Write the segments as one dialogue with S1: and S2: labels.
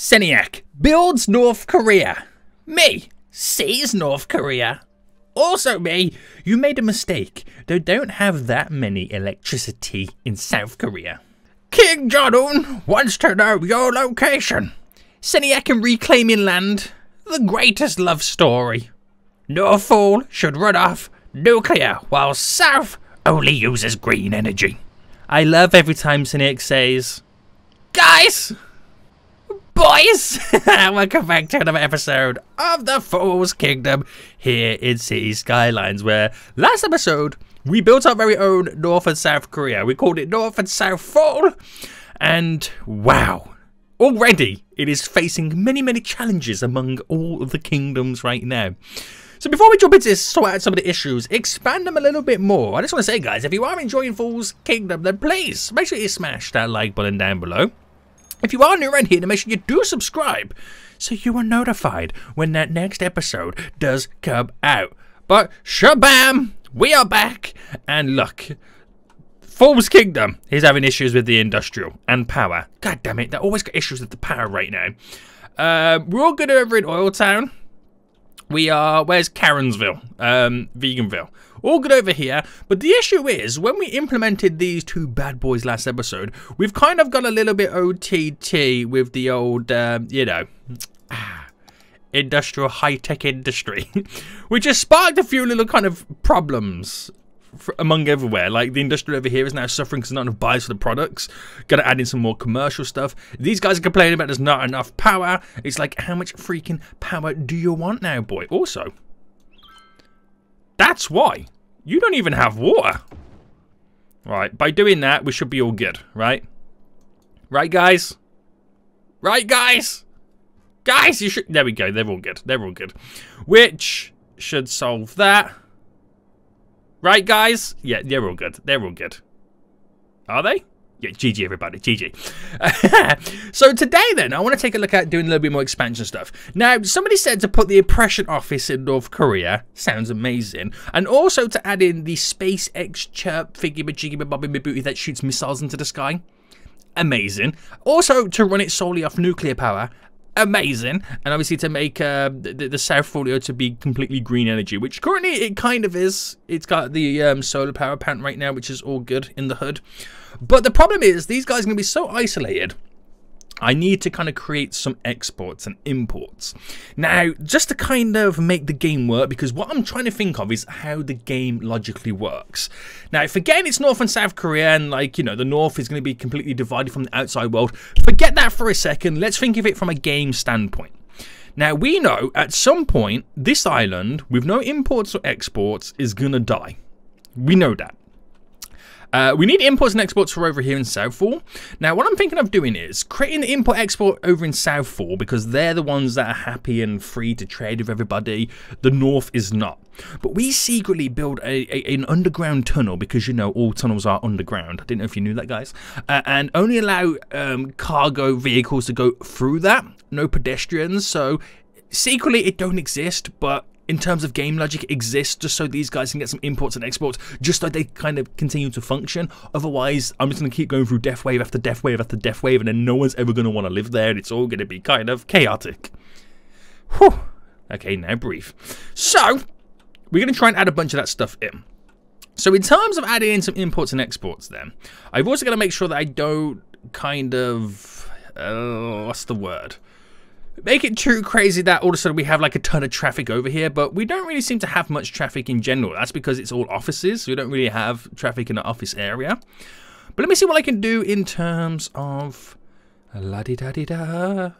S1: Seniac builds North Korea. Me sees North Korea. Also me, you made a mistake. They don't have that many electricity in South Korea. King Jong-un wants to know your location. Seniac and reclaiming land. The greatest love story. North Fool should run off nuclear while South only uses green energy. I love every time Seniac says, guys! Boys, welcome back to another episode of the Fool's Kingdom here in City Skylines, where last episode we built our very own North and South Korea. We called it North and South Fool, and wow, already it is facing many challenges among all of the kingdoms right now. So before we jump into this, sort out some of the issues, expand them a little bit more. I just want to say, guys, if you are enjoying Fool's Kingdom, then please make sure you smash that like button down below. If you are new around here, then make sure you do subscribe so you are notified when that next episode does come out. But shabam, we are back, and look, Fool's Kingdom is having issues with the industrial and power. God damn it, they always got issues with the power right now. We're all good over in Oil Town. We are, where's Karensville? Veganville. All good over here, but the issue is, when we implemented these two bad boys last episode, we've kind of got a little bit OTT with the old, you know, industrial high-tech industry, which has sparked a few little kind of problems among everywhere. Like, the industry over here is now suffering because not enough buys for the products. Gotta add in some more commercial stuff. These guys are complaining about there's not enough power. It's like, how much freaking power do you want now, boy? Also, that's why you don't even have water. Right, by doing that, we should be all good, right? Right, guys? Right, guys? Guys, you should... There we go, they're all good. They're all good. Which should solve that. Right, guys? Yeah, they're all good. They're all good. Are they? Yeah, GG everybody, GG. So today then, I want to take a look at doing a little bit more expansion stuff. Now, somebody said to put the oppression office in North Korea. Sounds amazing. And also to add in the SpaceX chirp thingy-majiggy-bobby-booty that shoots missiles into the sky. Amazing. Also to run it solely off nuclear power. Amazing. And obviously to make the South Folio to be completely green energy, which currently it kind of is. It's got the solar power plant right now, which is all good in the hood. But the problem is, these guys are going to be so isolated. I need to kind of create some exports and imports. Now, just to kind of make the game work, because what I'm trying to think of is how the game logically works. Now, forgetting it's North and South Korea, and like, you know, the North is going to be completely divided from the outside world. Forget that for a second. Let's think of it from a game standpoint. Now, we know at some point, this island, with no imports or exports, is going to die. We know that. We need imports and exports for over here in Southfall. Now, what I'm thinking of doing is creating the import-export over in Southfall, because they're the ones that are happy and free to trade with everybody. The North is not. But we secretly build an underground tunnel, because, you know, all tunnels are underground. I didn't know if you knew that, guys. And only allow cargo vehicles to go through that. No pedestrians. So, secretly, it don't exist, but in terms of game logic, it exists just so these guys can get some imports and exports, just so they kind of continue to function. Otherwise, I'm just going to keep going through death wave after death wave after death wave, and then no one's ever going to want to live there, and it's all going to be kind of chaotic. Whew. Okay, now breathe. So, we're going to try and add a bunch of that stuff in. So, in terms of adding in some imports and exports then, I've also got to make sure that I don't kind of... what's the word? Make it too crazy that all of a sudden we have like a ton of traffic over here, but we don't really seem to have much traffic in general. That's because it's all offices, so we don't really have traffic in the office area. But let me see what I can do in terms of... La-di-da-di-da.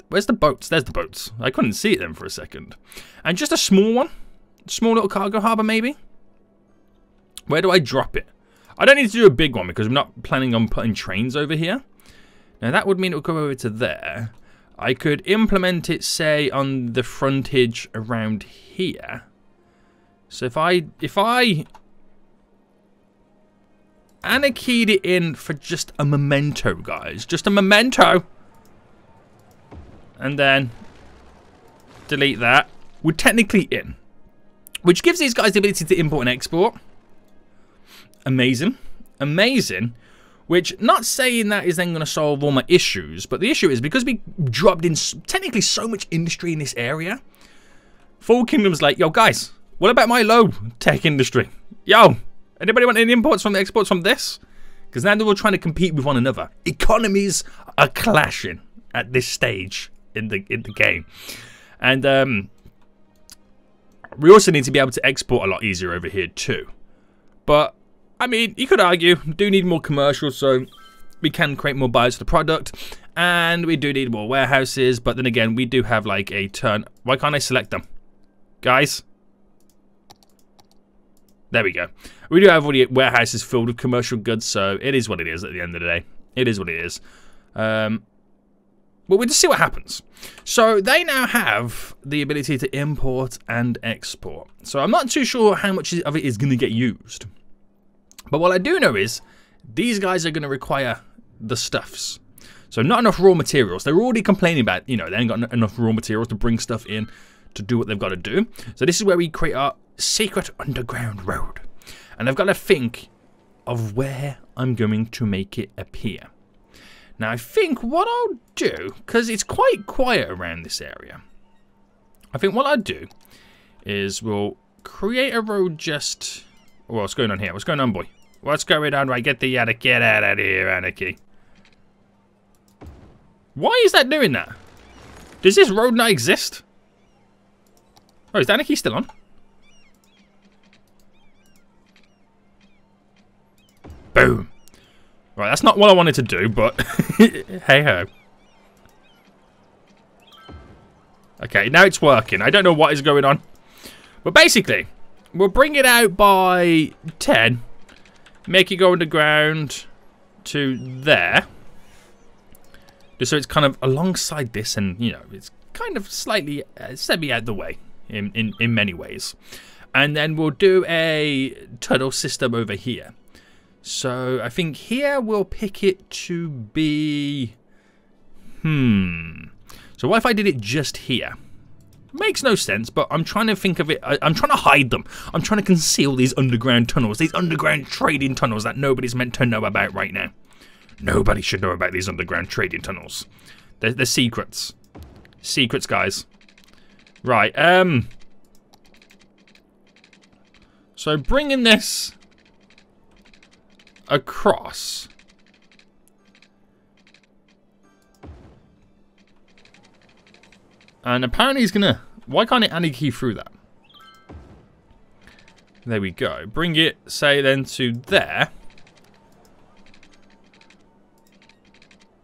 S1: Where's the boats? There's the boats. I couldn't see it then for a second. And just a small one. Small little cargo harbour maybe. Where do I drop it? I don't need to do a big one because I'm not planning on putting trains over here. Now that would mean it would go over to there. I could implement it, say, on the frontage around here. So if I anarchied it in for just a memento, guys, just a memento, and then delete that, we're technically in, which gives these guys the ability to import and export. Amazing, amazing. Which, not saying that is then going to solve all my issues, but the issue is because we dropped in technically so much industry in this area, Full Kingdom's like, yo guys, what about my low tech industry? Yo, anybody want any imports from the exports from this? Because now they're all trying to compete with one another. Economies are clashing at this stage in the game. And we also need to be able to export a lot easier over here too. But I mean, you could argue, we do need more commercials, so we can create more buyers for the product, and we do need more warehouses, but then again, we do have like a turn. Why can't I select them? Guys? There we go. We do have all the warehouses filled with commercial goods, so it is what it is at the end of the day. It is what it is. But we'll just see what happens. So they now have the ability to import and export. So I'm not too sure how much of it is going to get used. But what I do know is, these guys are going to require the stuffs. So not enough raw materials. They're already complaining about, you know, they ain't got enough raw materials to bring stuff in to do what they've got to do. So this is where we create our secret underground road. And I've got to think of where I'm going to make it appear. Now I think what I'll do, because it's quite quiet around this area, I think what I'll do is we'll create a road just... What's going on here? What's going on, boy? What's going on? Right, get out of here, Anarchy. Why is that doing that? Does this road not exist? Oh, is the Anarchy still on? Boom. Right, that's not what I wanted to do, but hey-ho. Okay, now it's working. I don't know what is going on. But basically, we'll bring it out by 10. Make it go underground to there. Just so it's kind of alongside this and, you know, it's kind of slightly semi out the way in many ways. And then we'll do a tunnel system over here. So I think here we'll pick it to be... So what if I did it just here? Makes no sense, but I'm trying to think of it. I'm trying to hide them. I'm trying to conceal these underground tunnels, these underground trading tunnels that nobody's meant to know about right now. Nobody should know about these underground trading tunnels. They're secrets. Secrets, guys. Right, so bringing this across. And apparently he's gonna... Why can't it anti-key through that? There we go. Bring it, say, then to there.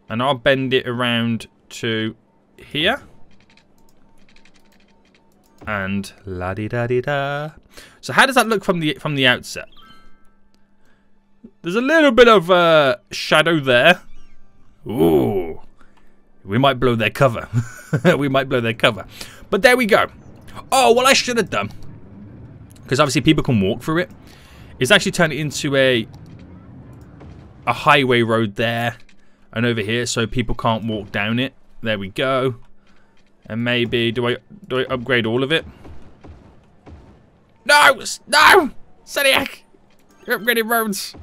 S1: And I'll bend it around to here. And la-di-da-di-da. So how does that look from the outset? There's a little bit of shadow there. Ooh. We might blow their cover. We might blow their cover. But there we go. Oh, what I should have done, because obviously people can walk through it, is actually turn it into a highway road there and over here so people can't walk down it. There we go. And maybe, do I upgrade all of it? No! No! Seniac! You're upgrading roads.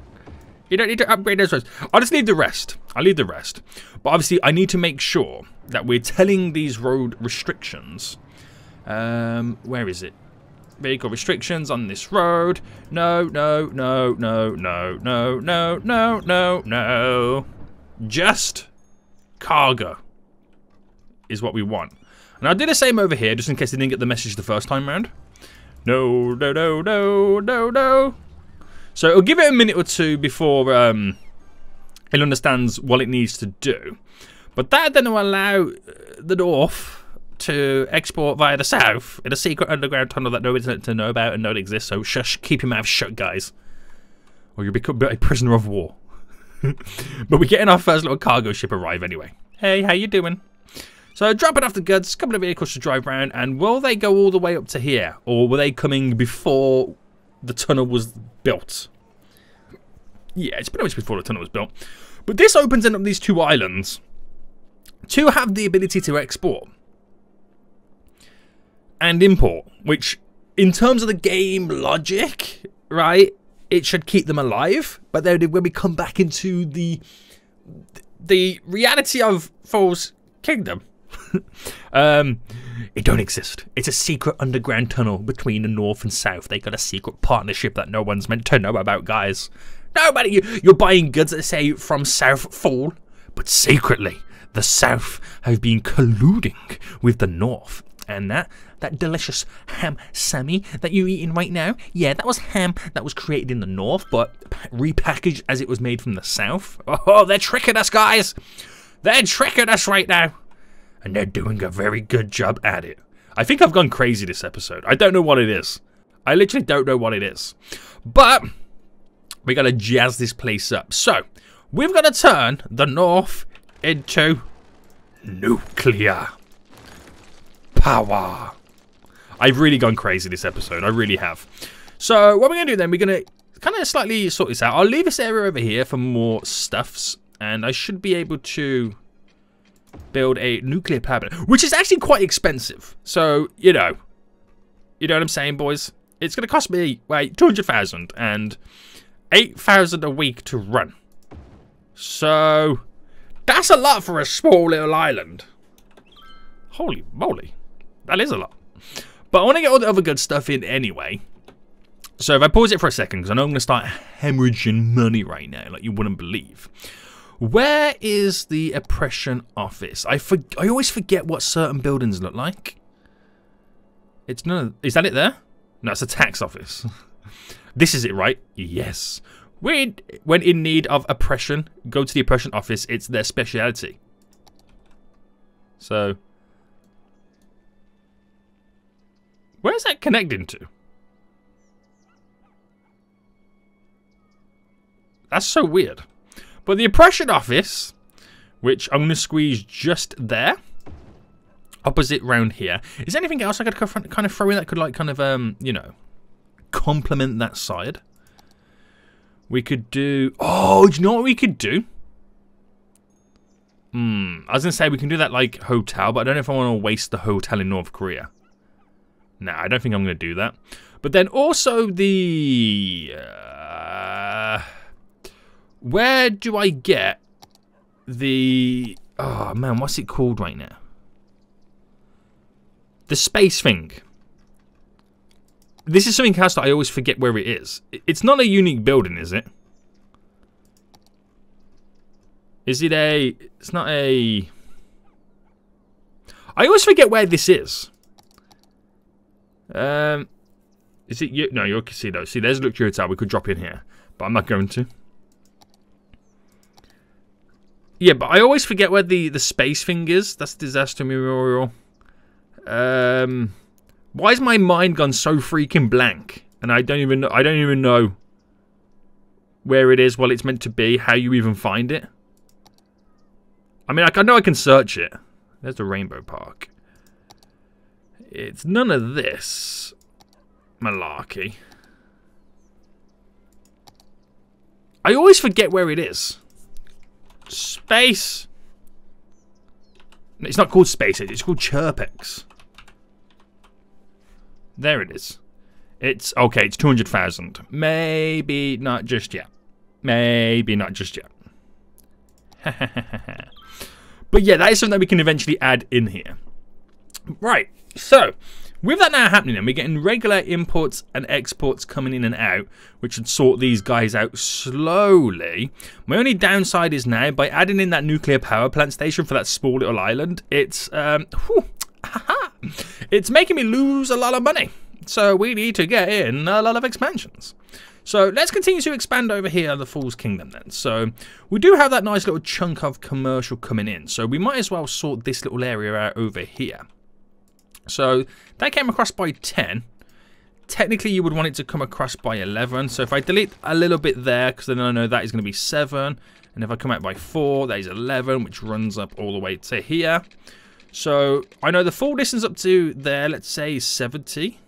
S1: You don't need to upgrade those roads. I'll just leave the rest. I'll leave the rest. But obviously, I need to make sure that we're telling these road restrictions. Where is it? Vehicle restrictions on this road. No, no, no, no, no, no, no, no, no, no. Just cargo is what we want. And I'll do the same over here, just in case they didn't get the message the first time round. No, no, no, no, no, no. So it'll give it a minute or two before it understands what it needs to do. But that then will allow the north to export via the south in a secret underground tunnel that nobody's meant to know about and don't exist. So shush, keep your mouth shut, guys, or you'll become a prisoner of war. But we're getting our first little cargo ship arrive anyway. Hey, how you doing? So dropping off the goods, a couple of vehicles to drive around, and will they go all the way up to here, or were they coming before the tunnel was built? Yeah, it's pretty much before the tunnel was built. But this opens up these two islands to have the ability to export and import, which in terms of the game logic, right, it should keep them alive. But then when we come back into the reality of Falls Kingdom, it don't exist. It's a secret underground tunnel between the north and south. They got a secret partnership that no one's meant to know about, guys. Nobody. You're buying goods that say from South Fall, but secretly the South have been colluding with the North. And that delicious ham sammy that you're eating right now, yeah, that was ham that was created in the North, but repackaged as it was made from the South. Oh, they're tricking us, guys. They're tricking us right now. And they're doing a very good job at it. I think I've gone crazy this episode. I don't know what it is. I literally don't know what it is. But we got to jazz this place up. So, we've got to turn the North into nuclear power. I've really gone crazy this episode. I really have. So, what we're going to do then, we're going to kind of slightly sort this out. I'll leave this area over here for more stuffs. And I should be able to build a nuclear power plant, which is actually quite expensive. So, you know what I'm saying, boys? It's going to cost me, wait, 200,000 and 8,000 a week to run. So, that's a lot for a small little island. Holy moly. That is a lot. But I want to get all the other good stuff in anyway. So if I pause it for a second, because I know I'm going to start hemorrhaging money right now, like you wouldn't believe. Where is the oppression office? I always forget what certain buildings look like. It's none of, is that it there? No, it's a tax office. This is it, right? Yes. When in need of oppression, go to the oppression office. It's their speciality. So, where's that connecting to? That's so weird. But the oppression office, which I'm going to squeeze just there, opposite round here. Is there anything else I could kind of throw in that could, like, kind of, you know, complement that side? We could do... Oh, do you know what we could do? I was going to say we can do that, like, hotel, but I don't know if I want to waste the hotel in North Korea. No, I don't think I'm going to do that. But then also the... where do I get the... Oh, man, what's it called right now? The space thing. This is something else that I always forget where it is. It's not a unique building, is it? Is it a... It's not a... I always forget where this is. Is it you? No, you're a casino. See, there's a luxury hotel. We could drop in here. But I'm not going to. Yeah, but I always forget where the space thing is. That's Disaster Memorial. Why is my mind gone so freaking blank? And I don't even know where it is, what it's meant to be, how you even find it. I mean, I know I can search it. There's the Rainbow Park. It's none of this malarkey. I always forget where it is. Space. It's not called Space Age, it's called Chirpex. There it is. It's okay, it's 200,000. Maybe not just yet. Maybe not just yet. But yeah, that is something that we can eventually add in here. Right, so with that now happening, then we're getting regular imports and exports coming in and out, which should sort these guys out slowly. My only downside is now, by adding in that nuclear power plant station for that small little island, it's it's making me lose a lot of money. So we need to get in a lot of expansions. So let's continue to expand over here in the Falls Kingdom then. So we do have that nice little chunk of commercial coming in. So we might as well sort this little area out over here. So that came across by 10. Technically, you would want it to come across by 11. So if I delete a little bit there, because then I know that is going to be 7. And if I come out by 4, that is 11, which runs up all the way to here. So I know the full distance up to there, let's say 70.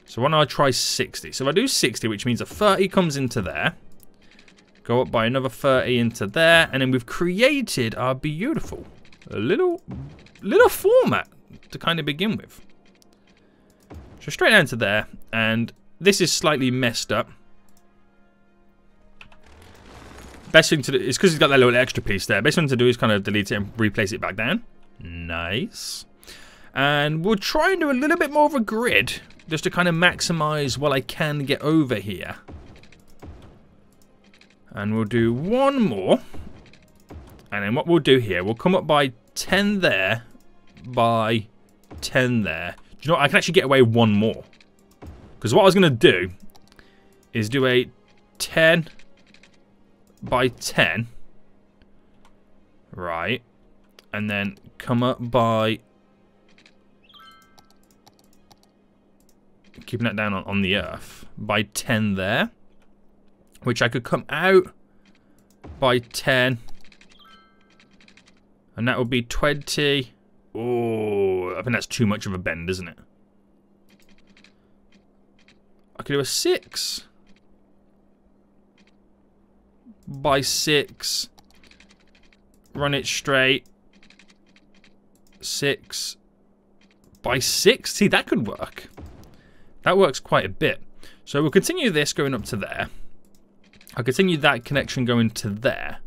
S1: So why don't I try 60? So if I do 60, which means a 30 comes into there. Go up by another 30 into there. And then we've created our beautiful little format to kind of begin with. So straight down to there. And this is slightly messed up. Best thing to do is because it's got that little extra piece there. Best thing to do is kind of delete it and replace it back down. Nice. And we'll try and do a little bit more of a grid just to kind of maximize what I can get over here. And we'll do one more. And then what we'll do here, we'll come up by 10 there, by 10 there. Do you know what? I can actually get away with one more. Because what I was going to do is do a 10 by 10. Right. And then come up by... keeping that down on the earth. By 10 there. Which I could come out by 10. And that would be 20. Oh, I think that's too much of a bend, isn't it? I could do a 6 by 6. Run it straight. 6 by 6. See, that could work. That works quite a bit. So we'll continue this going up to there. I'll continue that connection going to there.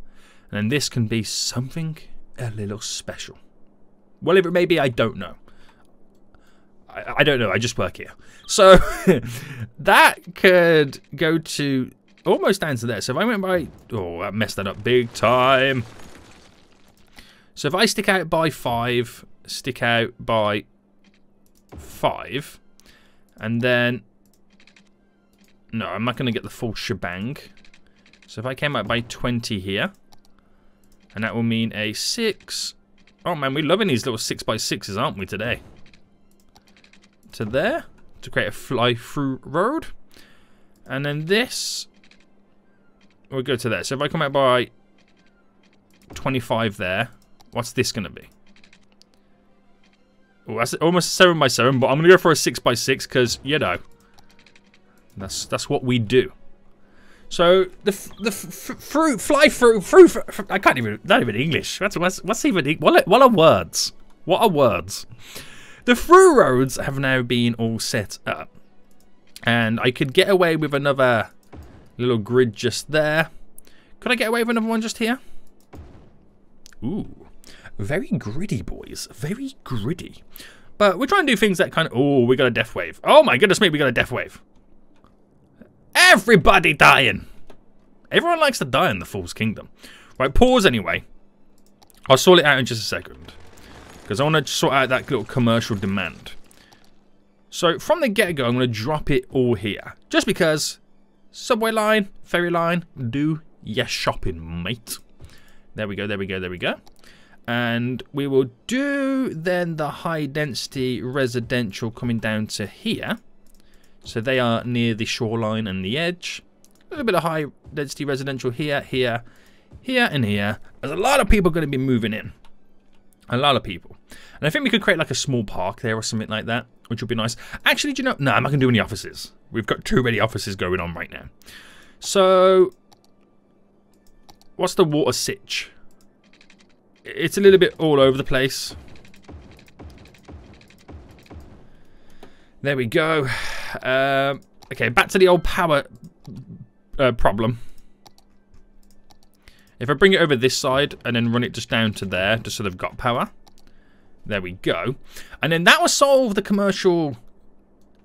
S1: And then this can be something a little special. Whatever it may be, I don't know. I don't know, I just work here. So, that could go to almost down to there. So if I went by... oh, that messed that up big time. So if I stick out by 5, stick out by 5, and then... no, I'm not going to get the full shebang. So if I came out by 20 here, and that will mean a 6. Oh man, we're loving these little 6x6s, aren't we, today? To there, to create a fly-through road. And then this, we'll go to there. So if I come out by 25 there, what's this going to be? Oh, that's almost 7x7, but I'm going to go for a 6x6 because, you know, that's what we do. So the fly through I can't even, not even English. What's even, what are words? What are words? The through roads have now been all set up, and I could get away with another little grid just there. Could I get away with another one just here? Ooh, very gritty, boys. Very gritty. But we're trying to do things that kind of... oh, we got a death wave. Oh my goodness me, we got a death wave. Everybody dying. Everyone likes to die in the Fool's Kingdom. Right, pause anyway. I'll sort it out in just a second, because I want to sort out that little commercial demand. So from the get-go, I'm going to drop it all here. Just because subway line, ferry line, do your shopping, mate. There we go, there we go, there we go. And we will do then the high-density residential coming down to here. So they are near the shoreline and the edge. A little bit of high-density residential here, here, here, and here. There's a lot of people going to be moving in. A lot of people. And I think we could create like a small park there or something like that, which would be nice. Actually, do you know? No, I'm not going to do any offices. We've got too many offices going on right now. So, what's the water sitch? It's a little bit all over the place. There we go. Okay, back to the old power problem. If I bring it over this side and then run it just down to there, just so they've got power. There we go. And then that will solve the commercial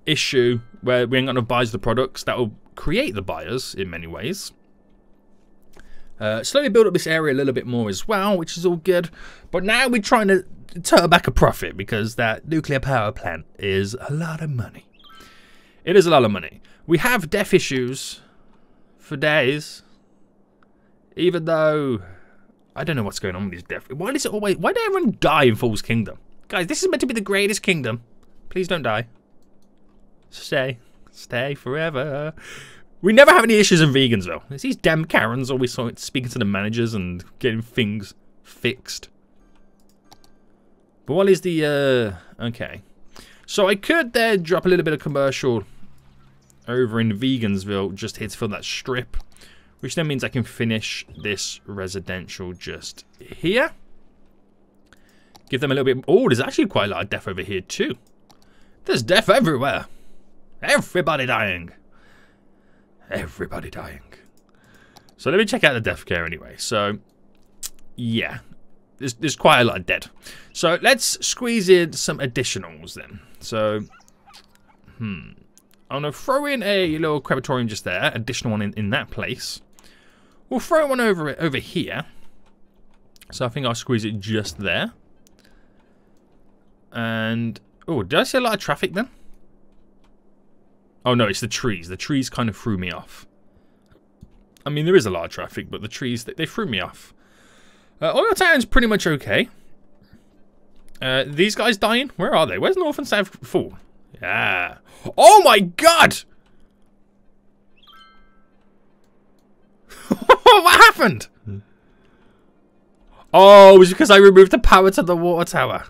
S1: issue where we ain't got enough buyers of the products. That will create the buyers in many ways. Slowly build up this area a little bit more as well, which is all good. But now we're trying to turn back a profit because that nuclear power plant is a lot of money. It is a lot of money. We have death issues for days. Even though I don't know what's going on with these death. Why does it always? Why do everyone die in Fool's Kingdom? Guys, this is meant to be the greatest kingdom. Please don't die. Stay. Stay forever. We never have any issues in Vegansville. It's these damn Karens always speaking to the managers and getting things fixed. But what is the okay. So I could there drop a little bit of commercial over in Vegansville just here to fill that strip. Which then means I can finish this residential just here. Give them a little bit... oh, there's actually quite a lot of death over here too. There's death everywhere. Everybody dying. Everybody dying. So let me check out the death care anyway. So, yeah. There's quite a lot of dead. So let's squeeze in some additionals then. So, I'm going to throw in a little crematorium just there. Additional one in that place. We'll throw one over here. So I think I'll squeeze it just there. And, oh, did I see a lot of traffic then? Oh no, it's the trees. The trees kind of threw me off. I mean, there is a lot of traffic, but the trees, they threw me off. Oil Town's pretty much okay. These guys dying? Where are they? Where's North and South Full? Yeah. Oh my god! What happened? Oh, it was because I removed the power to the water tower.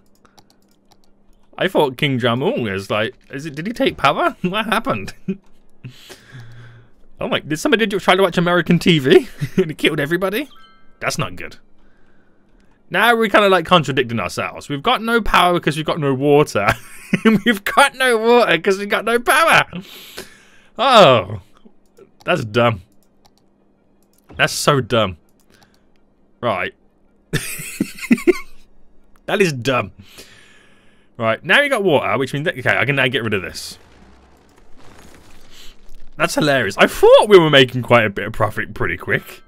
S1: I thought King Jamul was like, did he take power? What happened? Oh my, did somebody try to watch American TV and it killed everybody? That's not good. Now we're kind of like contradicting ourselves. We've got no power because we've got no water. We've got no water because we've got no power. Oh, that's dumb. That's so dumb. Right. That is dumb. Right, now you got water, which means that, okay, I can now get rid of this. That's hilarious. I thought we were making quite a bit of profit pretty quick.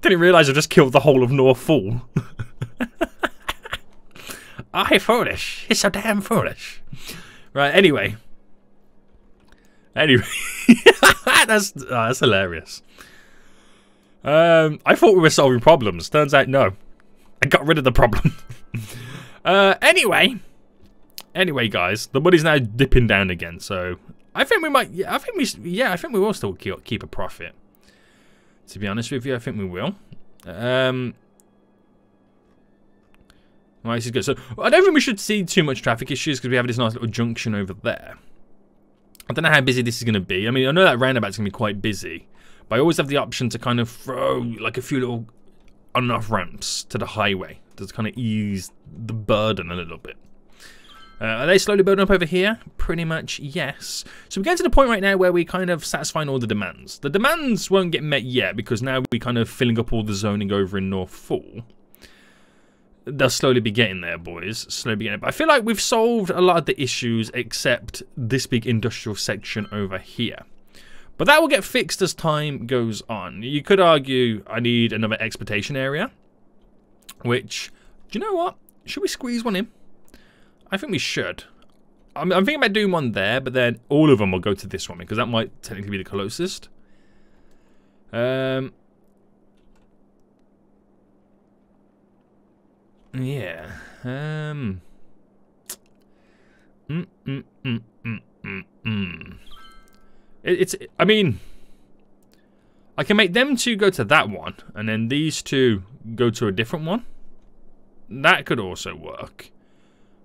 S1: Didn't realise I just killed the whole of North Full. I'm foolish. It's so damn foolish. Right, anyway. That's hilarious. I thought we were solving problems. Turns out, no. I got rid of the problem. Anyway, guys, the money's now dipping down again. So I think we might. I think we will still keep a profit. To be honest with you, I think we will. Right, this is good. So I don't think we should see too much traffic issues because we have this nice little junction over there. I don't know how busy this is going to be. I mean, I know that roundabout's going to be quite busy, but I always have the option to kind of throw like a few little on-off ramps to the highway to kind of ease the burden a little bit. Are they slowly building up over here? Pretty much, yes. So we're getting to the point right now where we're kind of satisfying all the demands. The demands won't get met yet because now we're kind of filling up all the zoning over in North Full. They'll slowly be getting there, boys. Slowly be getting there. But I feel like we've solved a lot of the issues except this big industrial section over here. But that will get fixed as time goes on. You could argue I need another exportation area. Which, do you know what? Should we squeeze one in? I think we should. I'm thinking about doing one there, but then all of them will go to this one because that might technically be the closest. Yeah. I mean, I can make them two go to that one, and then these two go to a different one. That could also work.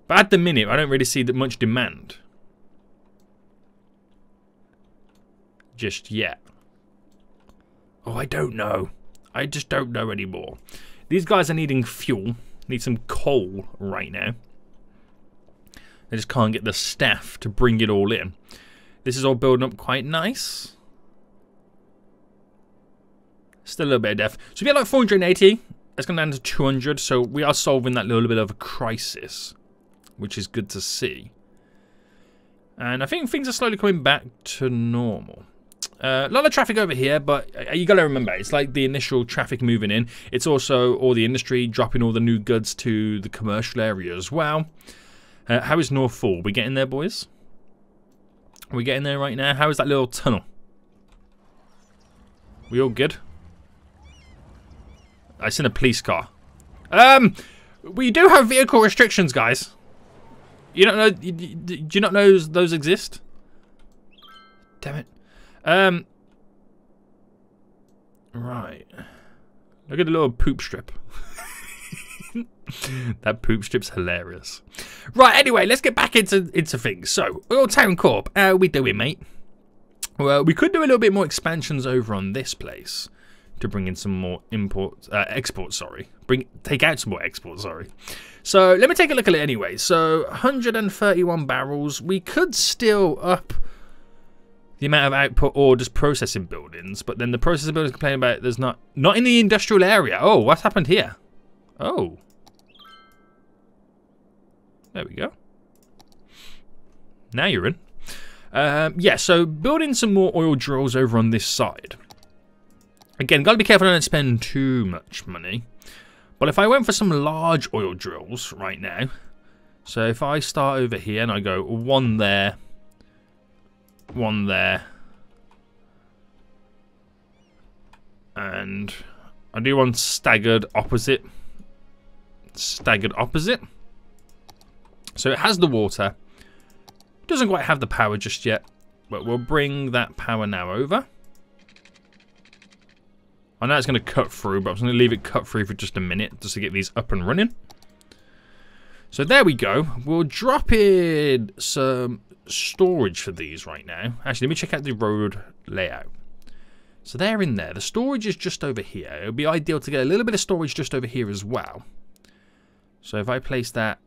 S1: But at the minute, I don't really see that much demand. Just yet. Oh, I don't know. I just don't know anymore. These guys are needing fuel. Need some coal right now. They just can't get the staff to bring it all in. This is all building up quite nice. Still a little bit of death. So we get like 480. That's gone down to 200. So we are solving that little bit of a crisis, which is good to see. And I think things are slowly coming back to normal. A lot of traffic over here, but you got to remember, it's like the initial traffic moving in. It's also all the industry dropping all the new goods to the commercial area as well. How is North Full? We getting there, boys? Are we getting there right now? How is that little tunnel? We all good? I seen a police car. We do have vehicle restrictions, guys. You don't know? Do you not know those exist? Damn it. Right. Look at the little poop strip. That poop strip's hilarious. Right, anyway, let's get back into things. So, Oil Town Corp, how are we doing, mate? Well, we could do a little bit more expansions over on this place to bring in some more exports, sorry. Take out some more exports, sorry. So, let me take a look at it anyway. So, 131 barrels. We could still up the amount of output or just processing buildings. But then the processing buildings complain about there's not in the industrial area. Oh, what's happened here? Oh. There we go. Now you're in. Yeah, so building some more oil drills over on this side. Again, got to be careful I don't spend too much money. But if I went for some large oil drills right now, so if I start over here and I go one there, and I do one staggered opposite. So it has the water. Doesn't quite have the power just yet, but we'll bring that power now over. I know it's going to cut through, but I'm going to leave it cut through for just a minute just to get these up and running. So there we go. We'll drop in some storage for these right now. Actually, let me check out the road layout. So they're in there. The storage is just over here. It would be ideal to get a little bit of storage just over here as well. So if I place that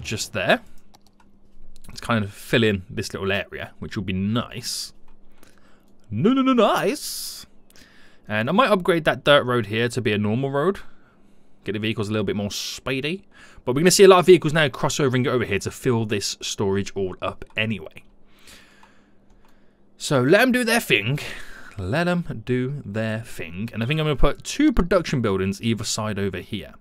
S1: just there, it's kind of fill in this little area, which will be nice. Nice. And I might upgrade that dirt road here to be a normal road. Get the vehicles a little bit more speedy. But we're going to see a lot of vehicles now cross over and go over here to fill this storage all up anyway. So let them do their thing. Let them do their thing. And I think I'm going to put 2 production buildings either side over here.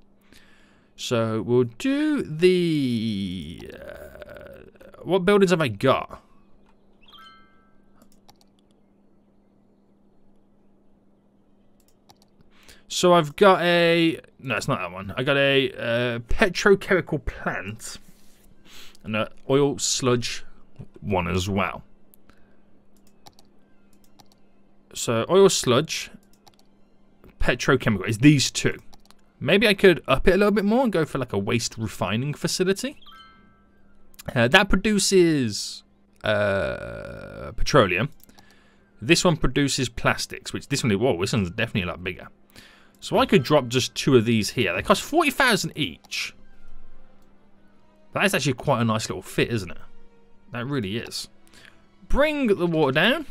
S1: So we'll do the... what buildings have I got? So I've got a... no, it's not that one. I got a petrochemical plant. And an oil sludge one as well. So oil sludge, petrochemical. It's these 2. Maybe I could up it a little bit more and go for like a waste refining facility. That produces petroleum. This one produces plastics, which this one, whoa, this one's definitely a lot bigger. So I could drop just 2 of these here. They cost 40,000 each. That is actually quite a nice little fit, isn't it? That really is. Bring the water down.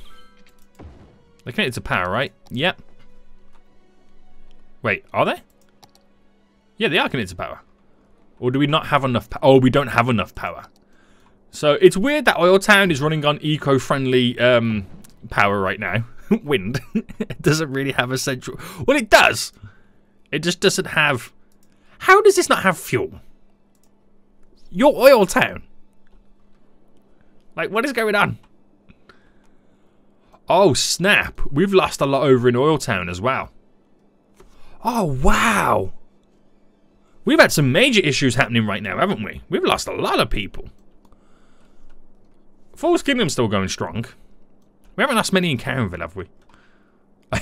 S1: They're connected to power, right? Yep. Wait, are they? Yeah, they are connected to power. Or do we not have enough power? Oh, we don't have enough power. So it's weird that Oil Town is running on eco-friendly power right now. Wind. It doesn't really have a central... well, it does. It just doesn't have... how does this not have fuel? Your Oil Town. Like, what is going on? Oh, snap. We've lost a lot over in Oil Town as well. Oh, wow. We've had some major issues happening right now, haven't we? We've lost a lot of people. Falls Kingdom's still going strong. We haven't lost many in Caronville, have we?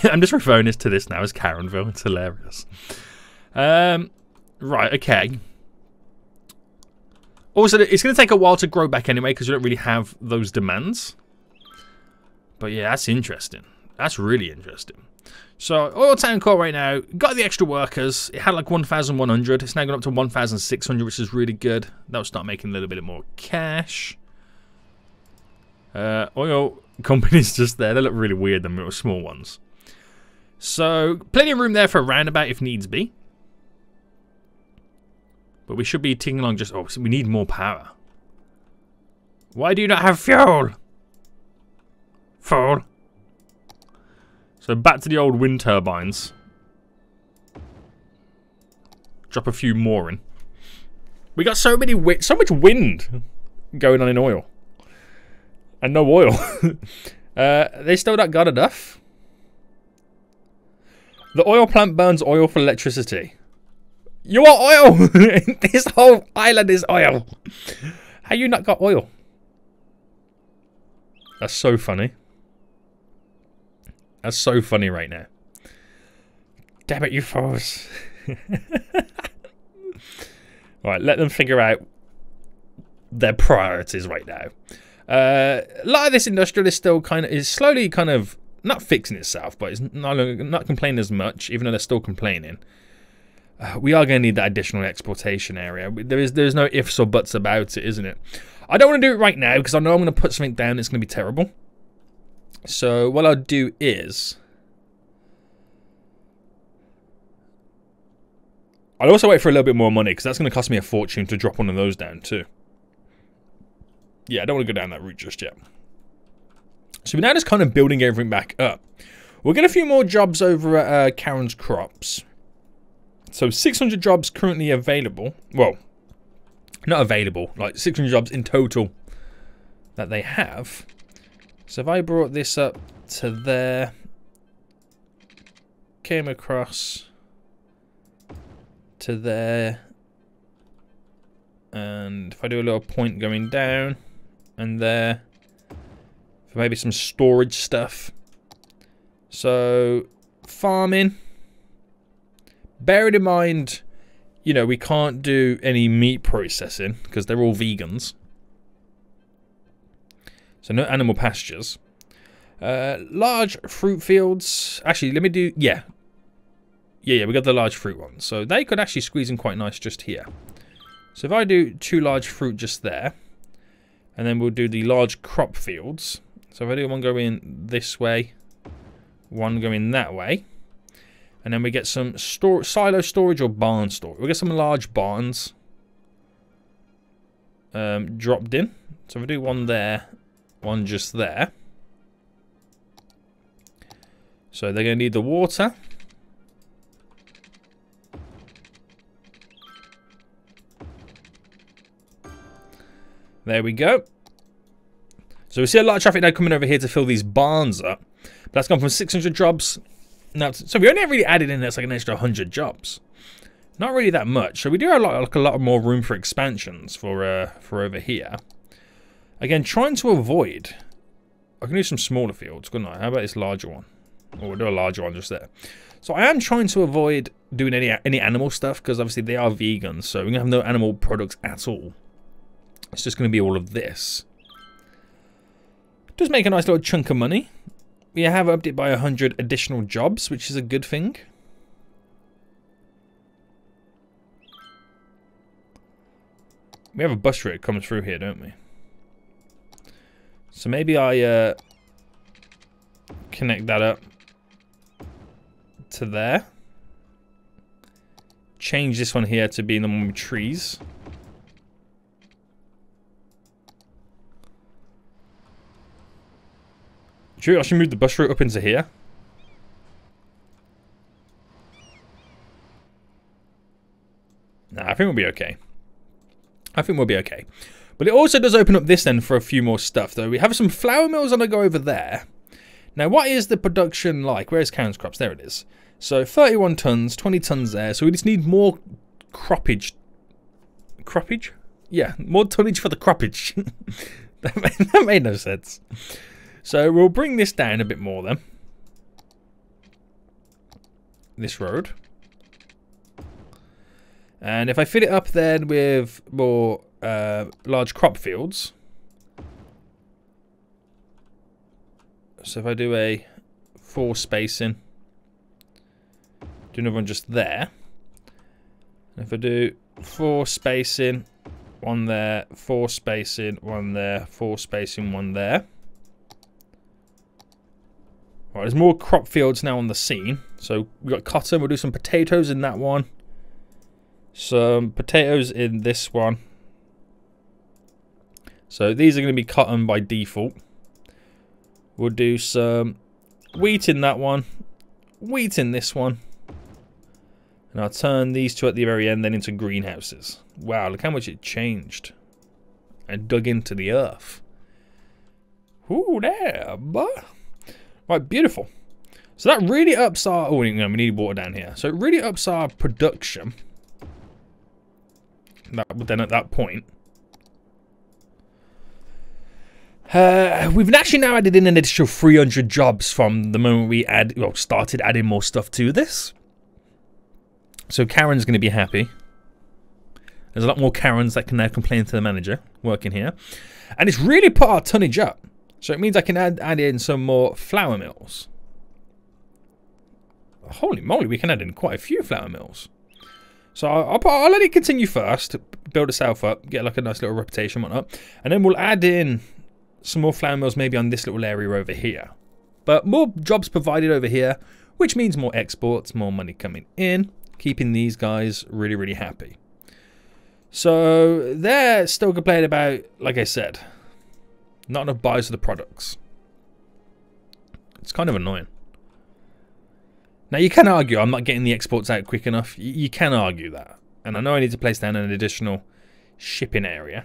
S1: I'm just referring to this now as Caronville. It's hilarious. Right, okay. Also, it's going to take a while to grow back anyway because we don't really have those demands. But yeah, that's interesting. That's really interesting. So, Oil Town Core right now, got the extra workers. It had like 1,100. It's now gone up to 1,600, which is really good. That'll start making a little bit more cash. Oil companies just there. They look really weird, the little small ones. So, plenty of room there for a roundabout if needs be. But we should be ticking along just... oh, we need more power. Why do you not have fuel? Fool. So back to the old wind turbines. Drop a few more in. We got so much wind going on in oil. And no oil. They still not got enough. The oil plant burns oil for electricity. You want oil? This whole island is oil. How you not got oil? That's so funny. That's so funny right now. Damn it, you fools. Right, let them figure out their priorities right now. A lot of this industrial is still slowly not fixing itself, but it's not complaining as much, even though they're still complaining. We are going to need that additional exportation area. There's no ifs or buts about it, isn't it? I don't want to do it right now because I know I'm going to put something down that's going to be terrible. So what I'll do is... I'll also wait for a little bit more money because that's going to cost me a fortune to drop one of those down too. Yeah, I don't want to go down that route just yet. So we're now just kind of building everything back up. We'll get a few more jobs over at Karen's Crops. So 600 jobs currently available. Well, not available. Like 600 jobs in total that they have. So if I brought this up to there. Came across to there. And if I do a little point going down. And there. For maybe some storage stuff. So, farming. Bearing in mind, you know, we can't do any meat processing because they're all vegans. So no animal pastures. Large fruit fields. Actually, let me do... Yeah, we got the large fruit ones. So they could actually squeeze in quite nice just here. So if I do 2 large fruit just there. And then we'll do the large crop fields. So if I do one going this way. One going that way. And then we get some silo storage or barn storage. We'll get some large barns dropped in. So if we do one there, one just there. So they're going to need the water. There we go. So we see a lot of traffic now coming over here to fill these barns up. But that's gone from 600 jobs. Now, so we only really added in that's like an extra 100 jobs. Not really that much. So we do have like a lot more room for expansions for over here. Again, trying to avoid. I can do some smaller fields, couldn't I? How about this larger one? Or we'll do a larger one just there. So I am trying to avoid doing any animal stuff because obviously they are vegans. So we're gonna have no animal products at all. It's just going to be all of this. Does make a nice little chunk of money. We have upped it by 100 additional jobs, which is a good thing. We have a bus route coming through here, don't we? So maybe I connect that up to there. Change this one here to being the one with trees. Should I actually move the bus route up into here? Nah, I think we'll be okay. I think we'll be okay. But it also does open up this then for a few more stuff, though. We have some flour mills on the go over there. Now, what is the production like? Where's Karen's Crops? There it is. So, 31 tons, 20 tons there. So, we just need more croppage. Croppage? Yeah, more tonnage for the croppage. that made no sense. So we'll bring this down a bit more then. This road. And if I fill it up then with more large crop fields. So if I do a 4 spacing. Do another one just there. And if I do 4 spacing, 1 there, 4 spacing, 1 there, 4 spacing, 1 there. Right, there's more crop fields now on the scene. So we've got cotton. We'll do some potatoes in that one. Some potatoes in this one. So these are going to be cotton by default. We'll do some wheat in that one. Wheat in this one. And I'll turn these two at the very end then into greenhouses. Wow, look how much it changed. And dug into the earth. Ooh, there, boy. Right, beautiful. So that really ups our... Oh, no, we need water down here. So it really ups our production. Then at that point. We've actually now added in an additional 300 jobs from the moment we started adding more stuff to this. So Karen's going to be happy. There's a lot more Karens that can now complain to the manager working here. And it's really put our tonnage up. So it means I can add in some more flour mills. Holy moly, we can add in quite a few flour mills. So I'll let it continue first, build itself up, get like a nice little reputation, whatnot, and then we'll add in some more flour mills maybe on this little area over here. But more jobs provided over here, which means more exports, more money coming in, keeping these guys really, really happy. So they're still complaining about, like I said, not enough buyers of the products. It's kind of annoying. Now you can argue I'm not getting the exports out quick enough. You can argue that. And I know I need to place down an additional shipping area.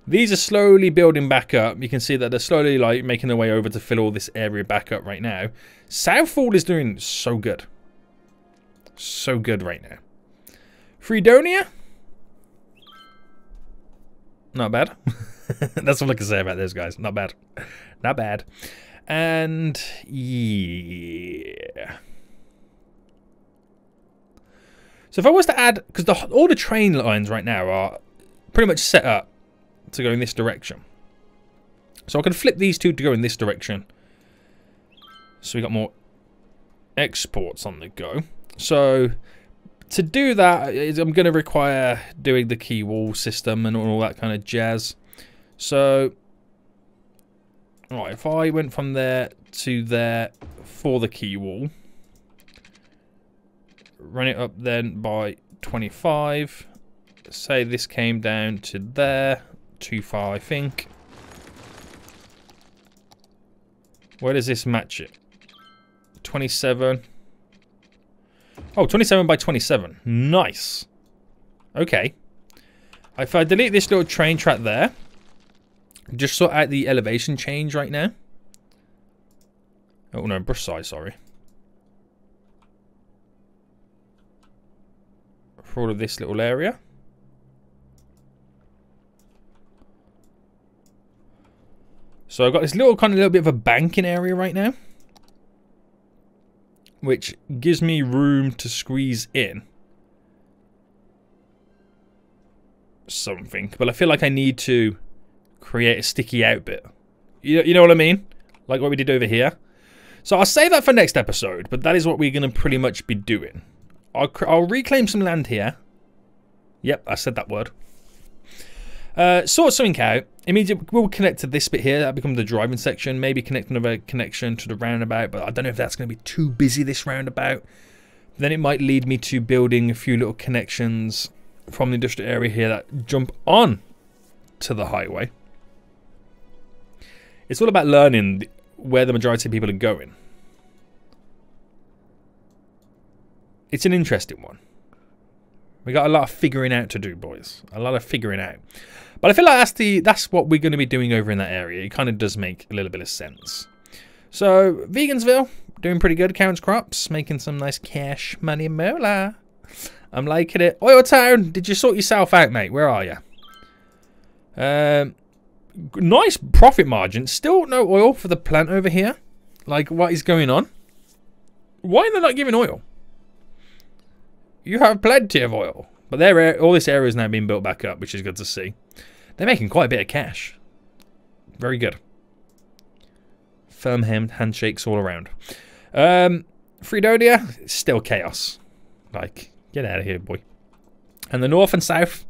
S1: These are slowly building back up. You can see that they're slowly like making their way over to fill all this area back up right now. Southall is doing so good. So good right now. Fredonia? Not bad. That's all I can say about those guys. Not bad. Not bad. And yeah. So if I was to add, because all the train lines right now are pretty much set up to go in this direction. So I can flip these two to go in this direction. So we got more exports on the go. So to do that, I'm going to require doing the key wall system and all that kind of jazz. So, alright, if I went from there to there for the key wall, run it up then by 25. Say this came down to there, too far I think. Where does this match it? 27. Oh, 27 by 27. Nice. Okay. If I delete this little train track there, just sort out the elevation change right now. Oh no, brush size, sorry. For all of this little area. So I've got this little kind of little bit of a banking area right now, which gives me room to squeeze in something. But I feel like I need to create a sticky out bit. You know what I mean? Like what we did over here. So I'll save that for next episode, but that is what we're going to pretty much be doing. I'll reclaim some land here. Yep, I said that word. Sort something out. It means it will connect to this bit here. That'll become the driving section. Maybe connect another connection to the roundabout, but I don't know if that's going to be too busy, this roundabout. Then it might lead me to building a few little connections from the industrial area here that jump on to the highway. It's all about learning where the majority of people are going. It's an interesting one. We got a lot of figuring out to do, boys. A lot of figuring out. But I feel like that's what we're going to be doing over in that area. It kind of does make a little bit of sense. So, Vegansville, doing pretty good. Counts crops, making some nice cash money moolah. I'm liking it. Oil Town, did you sort yourself out, mate? Where are you? Nice profit margin. Still no oil for the plant over here. Like, what is going on? Why are they not giving oil? You have plenty of oil. But all this area is now being built back up, which is good to see. They're making quite a bit of cash. Very good. Firm handshakes all around. Fredonia, still chaos. Like, get out of here, boy. And the north and south,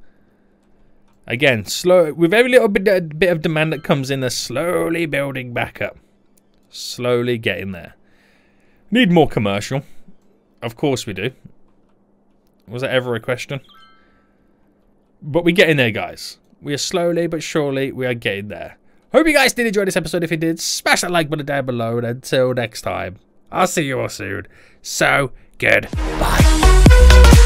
S1: again, slow. With every little bit of demand that comes in, they're slowly building back up. Slowly getting there. Need more commercial. Of course we do. Was that ever a question? But we're getting there, guys. We are slowly but surely, we are getting there. Hope you guys did enjoy this episode. If you did, smash that like button down below. And until next time, I'll see you all soon. So, goodbye.